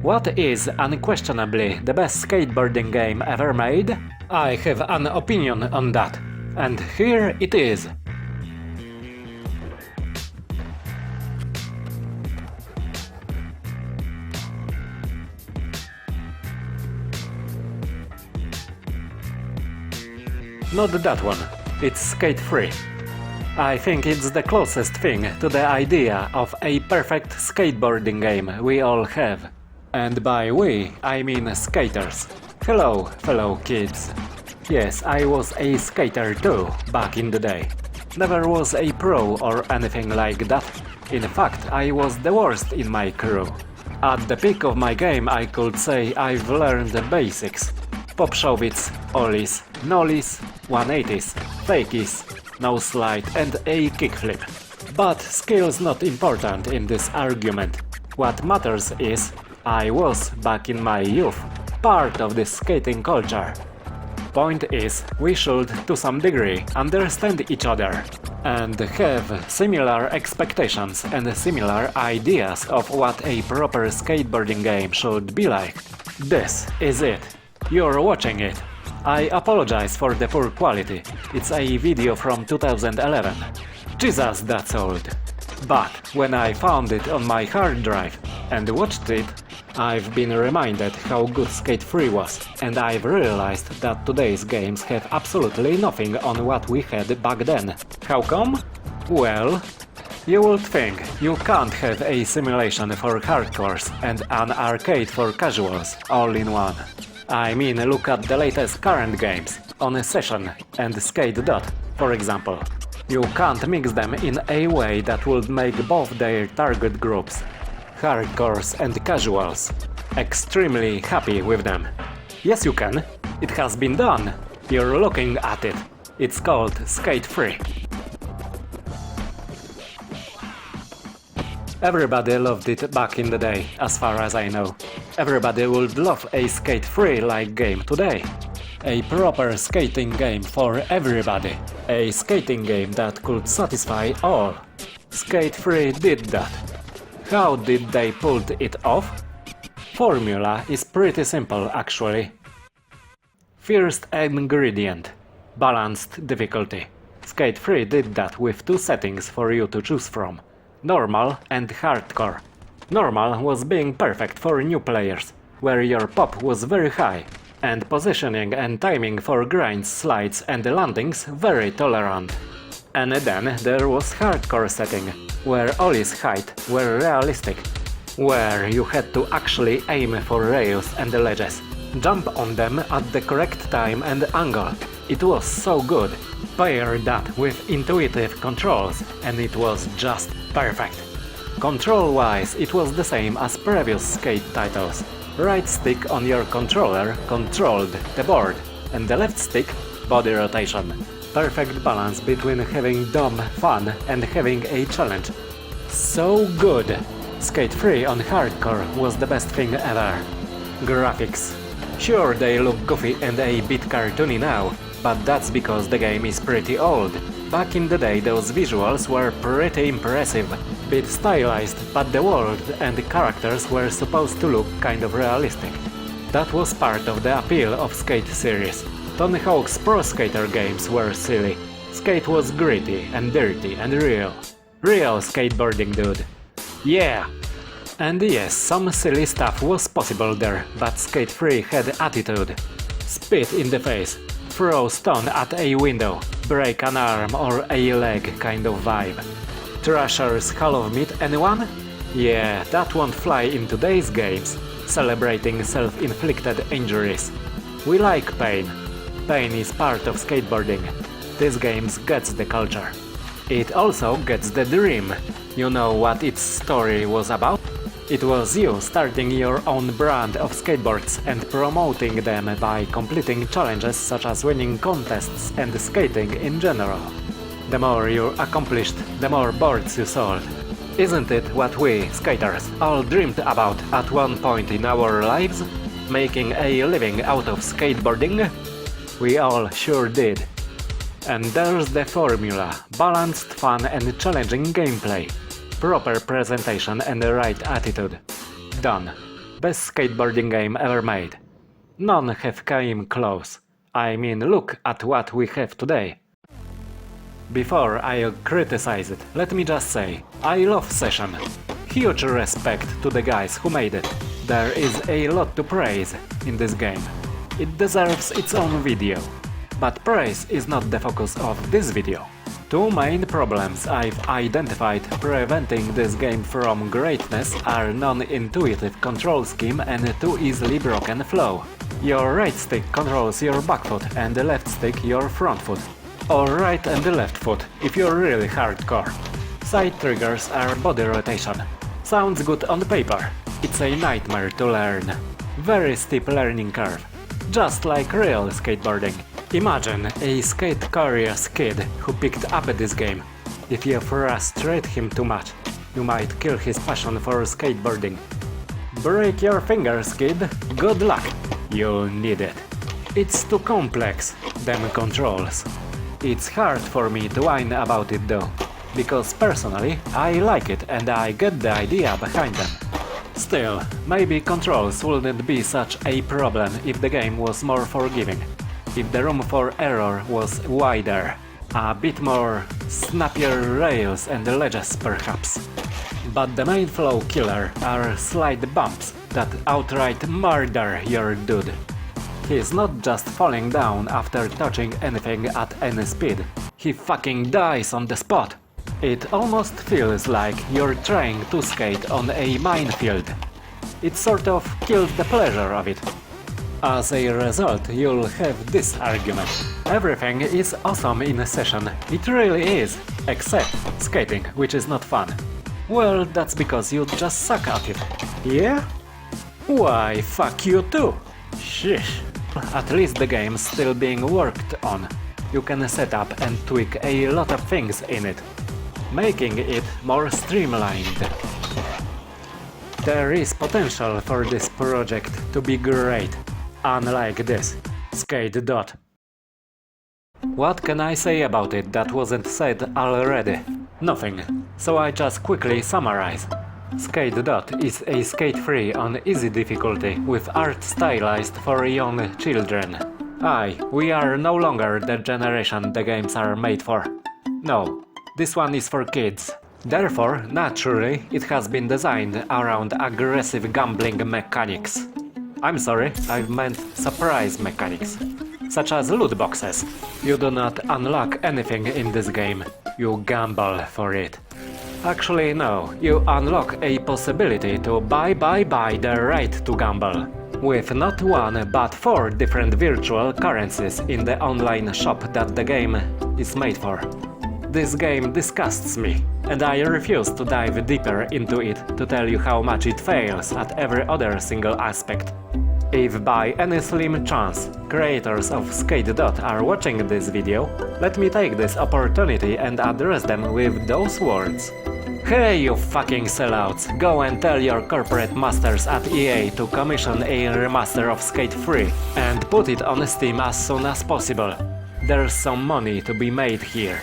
What is unquestionably the best skateboarding game ever made? I have an opinion on that, and here it is. Not that one, it's Skate 3. I think it's the closest thing to the idea of a perfect skateboarding game we all have. And by we, I mean skaters. Hello, fellow kids. Yes, I was a skater too, back in the day. Never was a pro or anything like that. In fact, I was the worst in my crew. At the peak of my game, I could say I've learned the basics. Pop showits, ollies, nollies, 180s, fakies, no slide and a kickflip. But skill's not important in this argument. What matters is, I was, back in my youth, part of this skating culture. Point is, we should, to some degree, understand each other and have similar expectations and similar ideas of what a proper skateboarding game should be like. This is it. You're watching it. I apologize for the poor quality. It's a video from 2011. Jesus, that's old. But when I found it on my hard drive and watched it, I've been reminded how good Skate 3 was, and I've realized that today's games have absolutely nothing on what we had back then. How come? Well, you would think you can't have a simulation for hardcores and an arcade for casuals all in one. I mean, look at the latest current games, On Session and Skate Dot, for example. You can't mix them in a way that would make both their target groups, hardcores and casuals, extremely happy with them. Yes, you can. It has been done. You're looking at it. It's called Skate 3. Everybody loved it back in the day, as far as I know. Everybody would love a Skate 3-like game today. A proper skating game for everybody. A skating game that could satisfy all. Skate 3 did that. How did they pull it off? Formula is pretty simple, actually. First ingredient: balanced difficulty. Skate 3 did that with two settings for you to choose from: normal and hardcore. Normal was being perfect for new players, where your pop was very high, and positioning and timing for grinds, slides and landings very tolerant. And then there was hardcore setting, where ollies height were realistic, where you had to actually aim for rails and ledges, jump on them at the correct time and angle. It was so good. Pair that with intuitive controls and it was just perfect. Control-wise, it was the same as previous skate titles. Right stick on your controller controlled the board, and the left stick body rotation. Perfect balance between having dumb fun and having a challenge. So good! Skate 3 on hardcore was the best thing ever. Graphics. Sure, they look goofy and a bit cartoony now, but that's because the game is pretty old. Back in the day those visuals were pretty impressive, bit stylized, but the world and the characters were supposed to look kind of realistic. That was part of the appeal of Skate series. Tony Hawk's Pro Skater games were silly. Skate was gritty and dirty and real. Real skateboarding, dude. Yeah! And yes, some silly stuff was possible there, but Skate 3 had attitude. Spit in the face, throw stone at a window, break an arm or a leg kind of vibe. Trasher's Hall of Meat, anyone? Yeah, that won't fly in today's games, celebrating self-inflicted injuries. We like pain. Pain is part of skateboarding. This game gets the culture. It also gets the dream. You know what its story was about? It was you starting your own brand of skateboards and promoting them by completing challenges such as winning contests and skating in general. The more you accomplished, the more boards you sold. Isn't it what we, skaters, all dreamed about at one point in our lives? Making a living out of skateboarding? We all sure did. And there's the formula: balanced, fun and challenging gameplay, proper presentation and the right attitude. Done. Best skateboarding game ever made. None have came close. I mean, look at what we have today. Before I criticize it, let me just say, I love Session. Huge respect to the guys who made it. There is a lot to praise in this game. It deserves its own video. But praise is not the focus of this video. Two main problems I've identified preventing this game from greatness are non-intuitive control scheme and too easily broken flow. Your right stick controls your back foot and the left stick your front foot. Or right and the left foot, if you're really hardcore. Side triggers are body rotation. Sounds good on paper. It's a nightmare to learn. Very steep learning curve. Just like real skateboarding. Imagine a skate-curious kid who picked up this game. If you frustrate him too much, you might kill his passion for skateboarding. Break your fingers, kid. Good luck. You need it. It's too complex, them controls. It's hard for me to whine about it though, because personally I like it and I get the idea behind them. Still, maybe controls wouldn't be such a problem if the game was more forgiving, if the room for error was wider, a bit more snappier rails and ledges perhaps. But the main flow killer are slight bumps that outright murder your dude. He's not just falling down after touching anything at any speed, he fucking dies on the spot. It almost feels like you're trying to skate on a minefield. It sort of kills the pleasure of it. As a result, you'll have this argument. Everything is awesome in a session, it really is, except skating, which is not fun. Well, that's because you just suck at it. Yeah? Why, fuck you too! Sheesh. At least the game's still being worked on. You can set up and tweak a lot of things in it, making it more streamlined. There is potential for this project to be great, unlike this, Skate Dot. What can I say about it that wasn't said already? Nothing, so I just quickly summarize. Skate Dot is a skate-free on easy difficulty with art stylized for young children. Aye, we are no longer the generation the games are made for. No, this one is for kids. Therefore, naturally, it has been designed around aggressive gambling mechanics. I'm sorry, I meant surprise mechanics, such as loot boxes. You do not unlock anything in this game, you gamble for it. Actually, no, you unlock a possibility to buy the right to gamble, with not one but 4 different virtual currencies in the online shop that the game is made for. This game disgusts me, and I refuse to dive deeper into it to tell you how much it fails at every other single aspect. If by any slim chance creators of Skate Dot are watching this video, let me take this opportunity and address them with those words. Hey you fucking sellouts, go and tell your corporate masters at EA to commission a remaster of Skate 3 and put it on Steam as soon as possible. There's some money to be made here.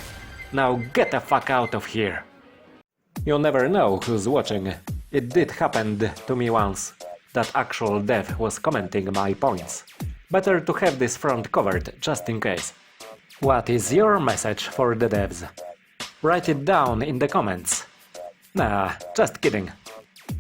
Now get the fuck out of here. You never know who's watching. It did happen to me once. That actual dev was commenting my points. Better to have this front covered, just in case. What is your message for the devs? Write it down in the comments. Nah, just kidding.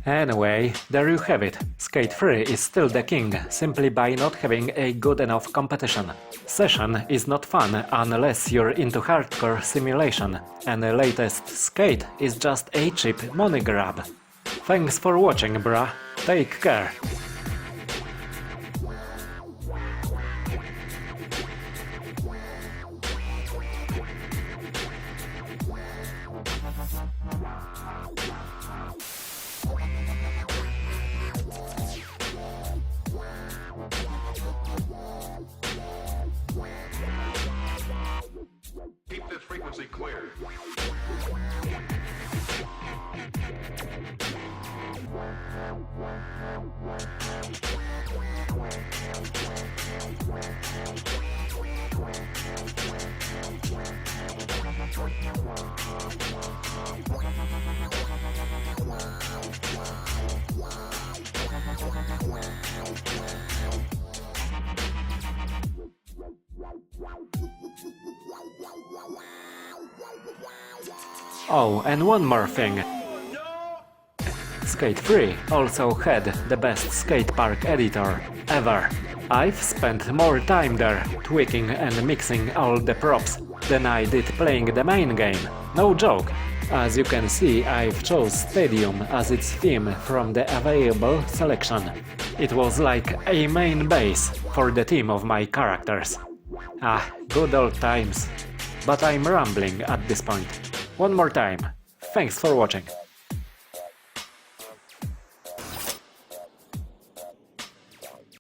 Anyway, there you have it. Skate 3 is still the king, simply by not having a good enough competition. Session is not fun unless you're into hardcore simulation, and the latest Skate is just a cheap money grab. Thanks for watching, bruh. Take care. Keep this frequency clear. Oh, and one more thing. Skate 3 also had the best skate park editor ever. I've spent more time there tweaking and mixing all the props than I did playing the main game. No joke. As you can see, I've chose Stadium as its theme from the available selection. It was like a main base for the team of my characters. Ah, good old times. But I'm rambling at this point. One more time. Thanks for watching.